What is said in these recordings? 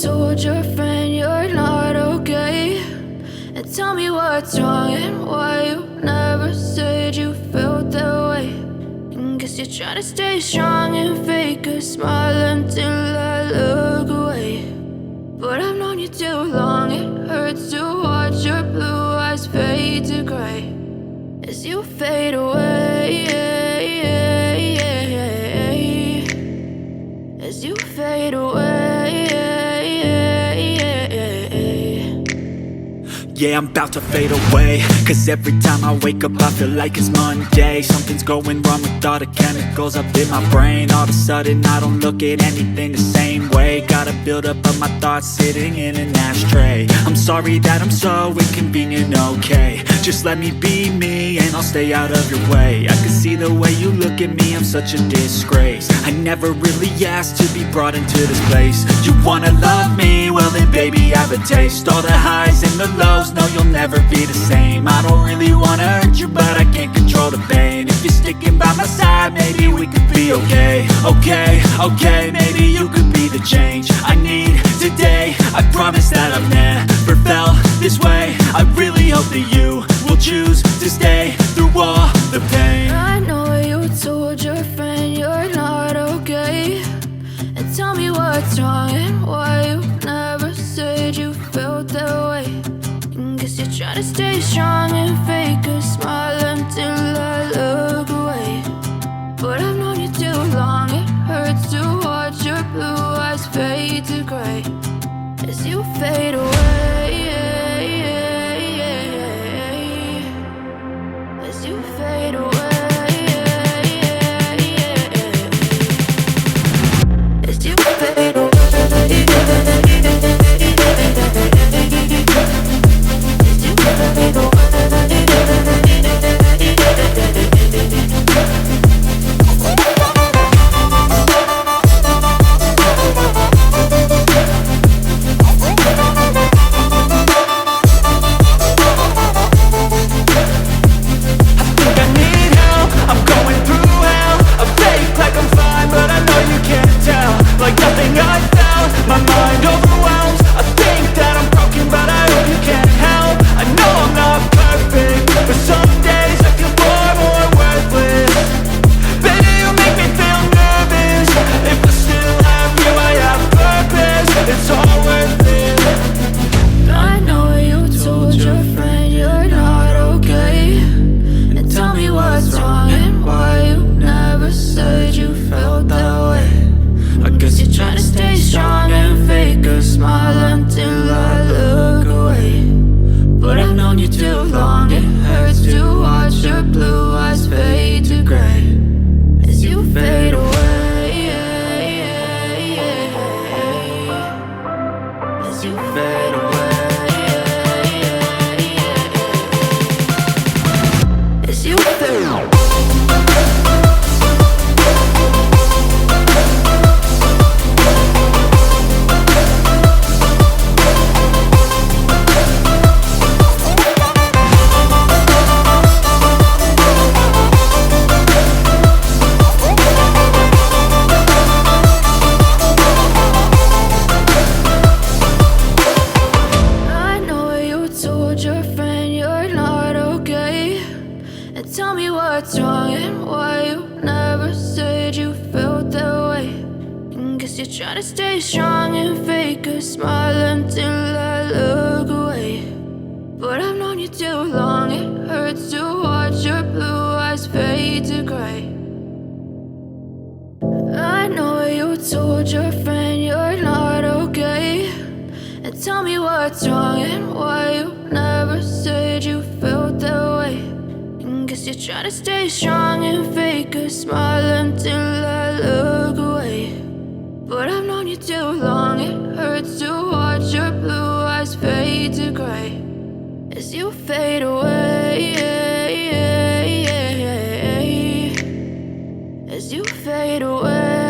told your friend you're not okay, and tell me what's wrong and why you never said you felt that way. And guess you're trying to stay strong and fake a smile until I look away. But I've known you too long, it hurts to watch your blue eyes fade to gray as you fade away, as you fade away. Yeah, I'm about to fade away, cause every time I wake up I feel like it's Monday. Something's going wrong with all the chemicals up in my brain. All of a sudden I don't look at anything the same way. Gotta build up of my thoughts sitting in an ashtray. I'm sorry that I'm so inconvenient, okay. Just let me be me and I'll stay out of your way. I can see the way you look at me, I'm such a disgrace. I never really asked to be brought into this place. You wanna love me? Well then baby I have a taste. All the highs and the lows, no you'll never be the same. I don't really wanna hurt you but I can't control the pain. If you're sticking by my side maybe we could be okay. Okay, maybe you could be the change I need today. I promise that I've never felt this way. I really hope that you will choose to stay through all the pain. I know you told your friend you're not okay, and tell me what's wrong and why you never said you felt that way. And guess you're trying to stay strong and fake a smile until I look away. But I've known you too long, it hurts to watch your blue eyes fade to gray as you fade away, as you fade away, as you fade away. Tell me what's wrong and why you never said you felt that way. And guess you're trying to stay strong and fake a smile until I look away. But I've known you too long, it hurts to watch your blue eyes fade to gray. I know you told your friend you're not okay, and tell me what's wrong and why you never said you felt that way. Guess you're trying to stay strong and fake a smile until I look away. But I've known you too long, it hurts to watch your blue eyes fade to gray as you fade away, as you fade away.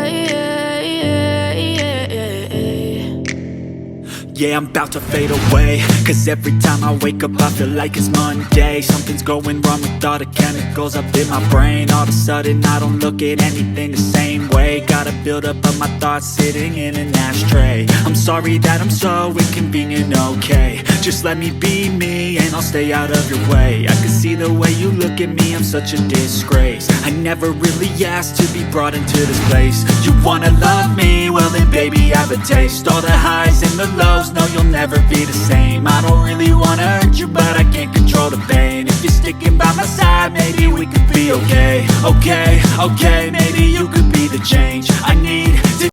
Yeah, I'm about to fade away, cause every time I wake up I feel like it's Monday. Something's going wrong with all the chemicals up in my brain. All of a sudden I don't look at anything the same way. Got a buildup of my thoughts sitting in an ashtray. I'm sorry that I'm so inconvenient, okay. Just let me be me and I'll stay out of your way. I can see the way you look at me, I'm such a disgrace. I never really asked to be brought into this place. You wanna love me? Well then baby have a taste. All the highs and the lows, no you'll never be the same. I don't really wanna hurt you but I can't control the pain. If you're sticking by my side maybe we could be okay. Okay, maybe you could be the change.